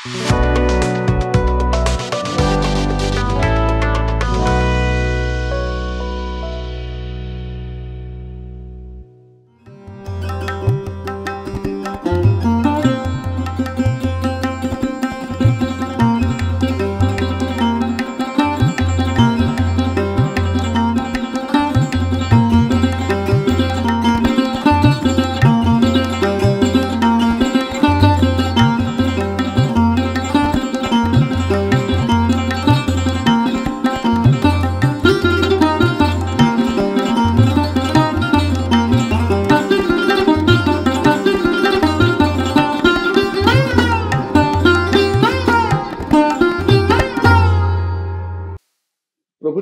प्रभु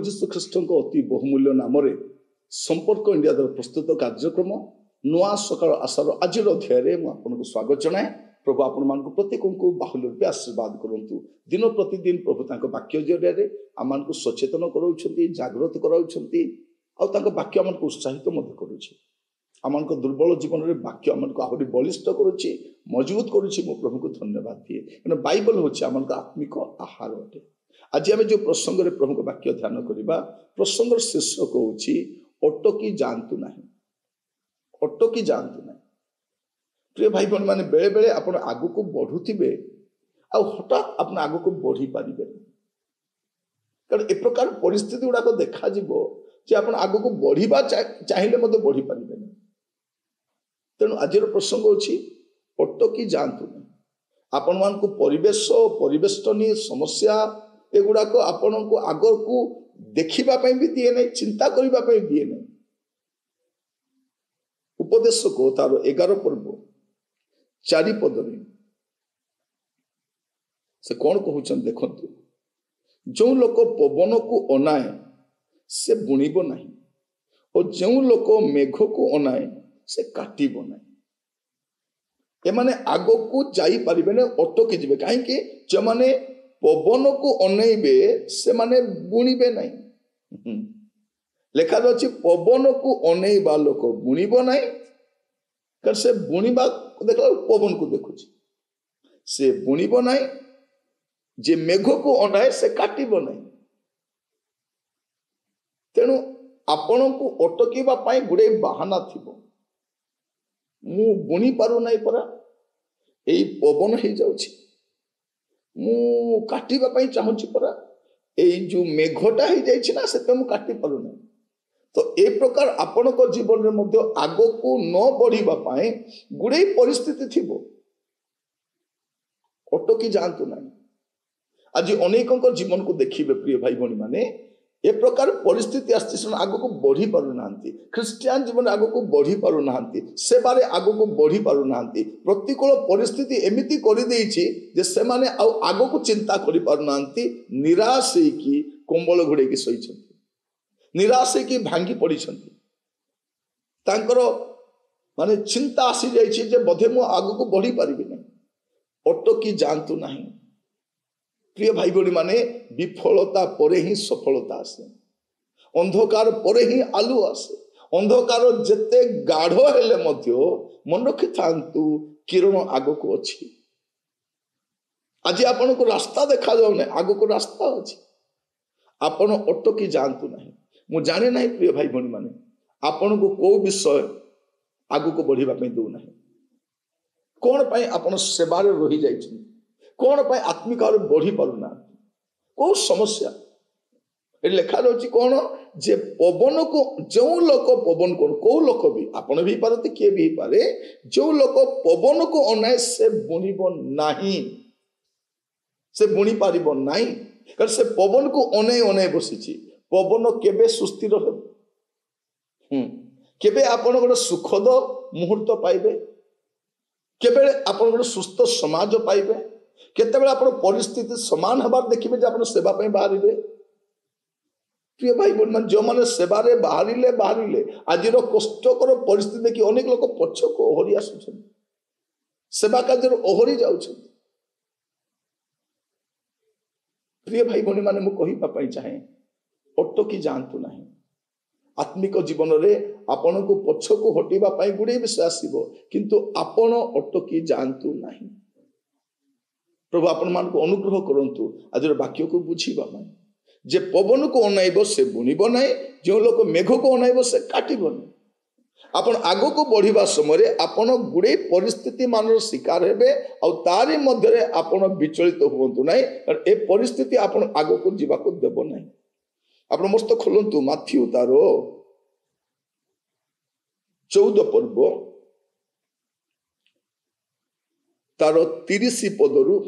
जीशु ख्रीष्ट अति बहुमूल्य नाम संपर्क इंडिया द्वारा प्रस्तुत कार्यक्रम नुआ सकाळ आशार आज अध्याय मुझे स्वागत जनाए। प्रभु आपण मान प्रत्येक को बाहुल्य रूपे आशीर्वाद करूँ। दिन प्रतिदिन प्रभु तक वाक्य जरिए आम को सचेतन कराउछंती, जागृत कराउछंती, वाक्य आम को उत्साहित आम दुर्बल जीवन में वाक्य आम को आहरी बलिष्ठ करुच्ची, मजबूत करुच्ची। मो प्रभु को धन्यवाद दिए, क्योंकि बाइबल हूँ आम आत्मिक आहार अटे। आज आम जो प्रसंग में प्रभु को वाक्य ध्यान करवा, प्रसंग शीर्षक हूँ अटकी जातु ना, अटकी जातु ना। प्रिय भाई बहन मैंने बेले बेले आप आग को बढ़ुवे हठात आप आग को बढ़ी पारे, कारण ए प्रकार परिस्थिति गुड़ाक देखा जे आप आग को बढ़ा चाहिए बढ़ी पारे। तेणु आज प्रसंग अच्छी अटकी जातु ना। आपण मान को परिवेश परिवेष्टनी समस्या एगुड़ाक आपण को आग को देखा भी दिए नहीं, चिंता करने दिए नहीं। उपदेश को तार 11 पर्व 4 पद से कौन कहते देखु, जो लोक पवन को अनाए से बुणीब नहीं, और जो लोक मेघ को अनाए से काटिब नहीं। एमाने आग को जाई पारिबे ने, अटकी जिबे। कहीं जो माने पवन को अनैबे से माने बुणीबे नहीं। लेखा अछि पवन को अनैबा लोक बुणीब नहीं, कारण से बुणीबा देखला पवन को देखुछि, से बुणीब नहीं। जे मेघ को अनाए से काटिब नहीं। तेणु आपण को अटकीबा पाई गुडे बहाना थिबो। मु बुणी पारु नहीं परा, एई पवन ही जाउछि। मु काटिबा पाई चाहूछि परा, एई जो मेघटा ही जाइछि ना, से मु काटि पारु नहीं। तो ए प्रकार आपण को जीवन में मध्य आग को न बढ़ीबा पाई गुडे परिस्थिति थिबो। अटकी जातु नहीं। आज अनेकों जीवन को देखिए प्रिय भाई भौणी माने, ए प्रकार परिस्थिति आसती आग को बढ़ी पारु नांती। ख्रिस्टियान जीवन आग को बढ़ी पारु नांती, सेबारे आग को बढ़ी पारु नांती। प्रतिकूल परिस्थिति एमिति करि देइछि जे से माने आग को चिंता करि पारु नांती। निराश होइकी कंबल घोड़े की शोइछंती, निराश होइकी भांगी पड़िछंती। तांकर माने चिंता आसी जाइछि जे बोधे मु आग को बढ़ी पारिबि नहीं। अटकी जातु नहीं। प्रिय भाई भौणी माने, विफलता परे ही सफलता आसे, अंधकार परे ही आलु आसे। अंधकार जेते गाढ़ हेले मध्य मन रखि थांतु किरण आग को अछि। आज आपण को रास्ता देखा जाउ नै, आग को रास्ता अछि। आपण अटकी जातु नहीं। मु जाने नहीं प्रिय भाई भौणी माने, आपण को को विषय आग को बढ़ीबा पई दउ नहीं। कोन पई आपण सेवारे रहि जाइछि, कौन पाई आत्मिक बढ़ी पारना, कौ समस्या लिखा रही कौन जे पवन को जो लोक पवन कौन कौ लोक भी आपण भी पारती किए भी पारे, जो लोक पवन को अनाए से बुणीब नहीं, से बुणी पारिब नहीं। कारण से पवन को अनै अनै बसी। पवन केबे सुस्थिर हो, केबे आपण गोटे सुखद मुहूर्त पाइबे, केबे आपण गोटे सुस्थ समाज पाइबे, केतेबेले आपण परिस्थिति समान हबार देखिबे जे आपण सेवा पई बाहरिबे। प्रिय भाई बहन मान, जो माने सेवारे बाहरिले आजिर कष्टकर परिस्थिति देखि अनेक लोक पछक ओहरी आसुछन, सेवा कार्य ओहरी जाउछन। प्रिय भाई बहन माने, मु कहिबा पई चाहे अटकी जातु नहीं। आत्मिक जीवन में आपण को पछक हटिबा पई गुडे विषय आसीबो, किंतु आपण अटकी जातु नहीं। प्रभु आपण मानक अनुग्रह करंतु आज वाक्य को बुझीबा माने जे पवन को अनाइब से बुणीब ना जो लोक मेघ को अनाइब से काटब ना आपण आग को बढ़िबा समय आपण गुड़े परिस्थिति मान शिकार हेबे और तारी मध्य आपण विचलित हुंतु ना ए परिस्थिति आपण आग को जीवा को देब ना आपण मस्त खोलंतु माथ्यू तार 14 पर्व तार 30 पदरु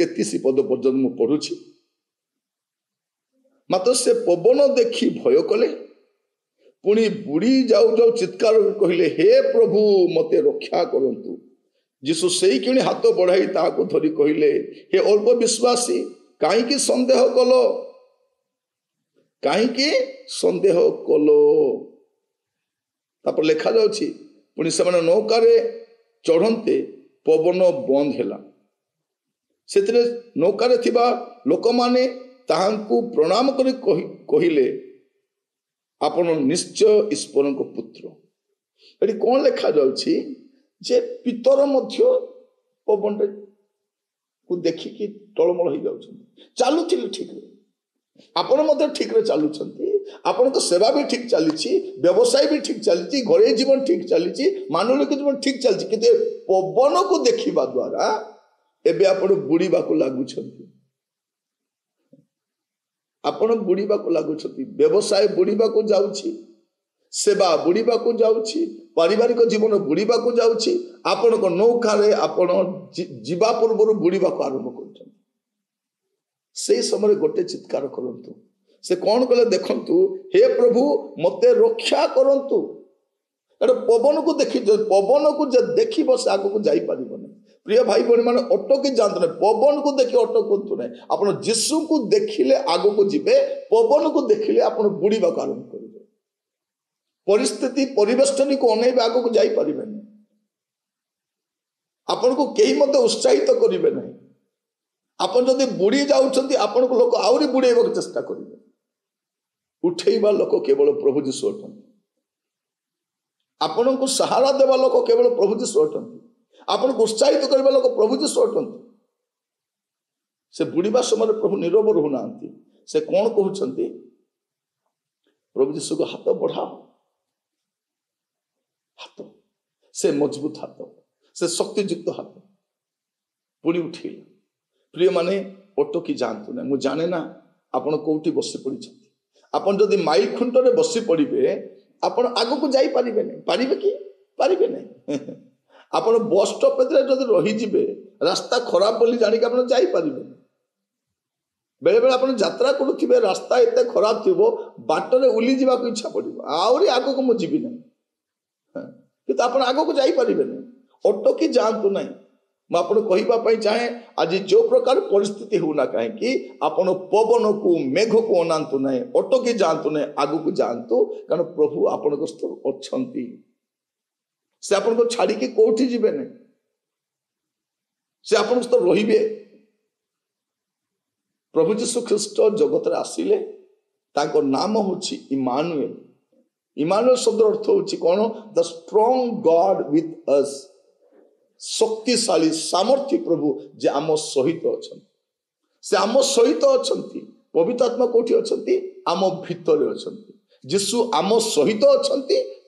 33 पद पर्यंत मु पढ़ुछि मात्र से पवन देखी भय कले पुणी बुड़ी जाऊ जाऊ चित्कार कहले हे प्रभु मते रक्षा करंतु जीशु सेई किणी हाथ बढ़ाई ताको धरी कहले हे अल्प विश्वासी काईकि संदेह कलो काईकि संदेह कलो तापर लेखा जाउछि पुणी से नौकारे चढ़ंते पवन बंद हैला सेतिरे नौकारे थिबा लोक माने ताहांकु प्रणाम करी कहिले आपण निश्चय ईश्वर को पुत्र एटी कौन लेखा जाउछि जे पितर मध्य पवन को देखिकी टळमळ हो जाउछन चालुथिले ठीक रे आपण मध्य ठीक रे चालुछंती आपण तो सेवा भी ठीक चली व्यवसाय भी ठीक चली घरे जीवन ठीक चली मानविक जीवन ठीक चलती किंतु पवन को देखा द्वारा एबे आपण बुड़ीबा को लागुछंती आपण बुड़ीबा को लागुछंती व्यवसाय बुड़ीबा को जाउछि सेवा बुड़ीबा को जाउछि पारिवारिक जीवन बुड़ीबा को जाउछि आपण को नौका रे आपण जीवा पूर्व बुड़ीबा को आरंभ करछन से समय गोटे चित्कार करंतु से कौन कले देखंतु हे प्रभु मते रक्षा करंतु पवन को देखी पवन को जे देखिब से आगु को जाई परिबने प्रिय भाई बहन माने अटकी जानत नहीं पवन को देखि अटकंतु नहीं आपण यीशु को देखिले आगु को जिबे पवन को देखिले आपण बुड़ीबा को आरंभ करिबे परिस्थिति परिवेष्टनी को अनेबे आगु को जाई परिबेनी आपण को केही मते उत्साहित करिवे नहीं आपण जदि बुड़ी जाउछंती आपण को लोक आउरी बुड़ेबा चेष्टा करिवे उठेबा लोक केवल प्रभु जीशु अटंती आपण को सहारा देवा लोक केवल प्रभु जीशु अटंती आपण को उत्साहित करबा लोक प्रभु जीशु अटंती से बुड़ीबा समय प्रभु नीरव रहउनांती से कोन कहउछंती प्रभु जीशु को हाथ बढ़ाओ हाथ से मजबूत हाथ से शक्तियुक्त हाथ पुणी उठेला प्रिय माने अटकी जानतु ना मु जाने ना आपण कोठी बसी पड़ी आपण जदि माइल खुंटरे बसी पड़िबे आपण आगु को जाई परिबे नै परिबे कि परिबे नै आपण बस स्टॉप पे जदि रही जिबे रास्ता खराब बोली जानि के आपण जाई परिबे बेले बेले आपण यात्रा करूथिबे रास्ता एते खराब थिबो बाटरे उली जिबा को इच्छा पड़िबो आउरी आगु को मु जिबि नै कि आपण आगु को जाई परिबे नै अटकी जानतु नै मैं आपको कहवाई चाहे आज जो प्रकार परिस्थिति होना कहीं आपण पवन को मेघ को अनातु ना अटकी जातु ना आगु को जातु कारण प्रभु आपण अच्छा से आपण को छाड़ी कौटी जीवे नहीं से आपण रे प्रभु जीशु ख्रीस्ट जगत आसिले ताको नाम हूँ इमानुएल इमानुएल शब्द अर्थ हूँ कौन the strong God with us शक्तिशाली सामर्थ्य प्रभु जे आम सहित अच्छा से आम सहित अच्छा पवित्र आत्मा कौटी अच्छा आम भितर अच्छा जीशु आम सहित अच्छा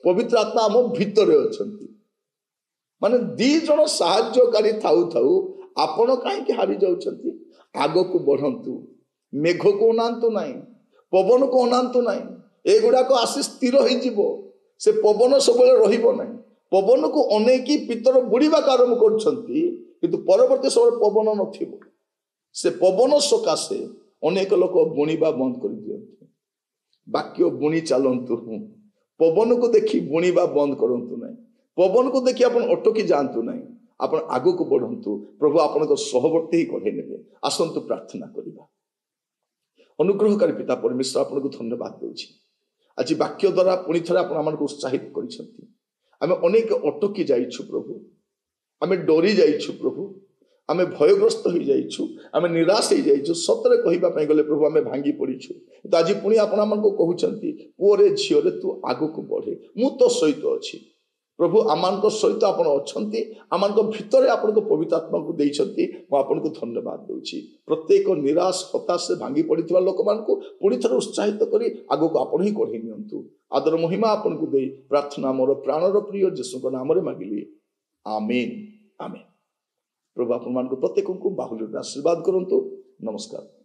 पवित्र आत्मा आम भितर अच्छा माने दी जन साहाय्यकारी थाउ थाउ आपण कहीं हारी जाउछंती आग को बढ़ंतु मेघ को अनांतु नहीं पवन को अनांतु नहीं एगुड़ा को आसी स्थिर हो से पवन सब रहिबो नहीं पवन को अनेकी पितर बुड़ीबा आरंभ कर परवर्ती समय पवन नथिबो से पवन सकाशे अनेक लोक बुणीबा बंद कर दियंतु वाक्य बुणी चलंतु पवन को देखी बुणीबा बंद करंतु नहीं पवन को देखी आपण अटकी जातु नहीं आपण आगु को बढ़ंतु प्रभु आपण सहवर्ती ही कढ़े नेबे आसंतु प्रार्थना करिबा अनुग्रहकारी पिता परमेश्वर आपण को धन्यवाद देउछि आज वाक्य द्वारा पुणी थरे आपण हमन को उत्साहित करिसंती आमे अनेक अटकी जाइछु प्रभु आमे डरी जाइछु प्रभु आमे भयग्रस्त हो जाइछु आमे निराश हो जाइछु सतरे कहिबा पई गले प्रभु आमे भांगी पड़ीछु तो आज पुणी आपण हमन को कहउचंती पुओरे झियो रे तू आगु को बढ़े मु तो सहित अछि प्रभु आम सहित आप आम भितर आपण पवित्र आत्मा को देइछंती आपको धन्यवाद दूची प्रत्येक निराश हताश से भांगी पड़ता लोक मान पुणी थे उत्साहित करी आग को आपण ही कढ़े नियंतु आदर महिमा आपन को दे प्रार्थना मोर प्राणर प्रिय जीशु नाम मागिली आमीन आमीन। प्रभु आपण मान प्रत्येक को बाहुल्य आशीर्वाद करंतु। नमस्कार।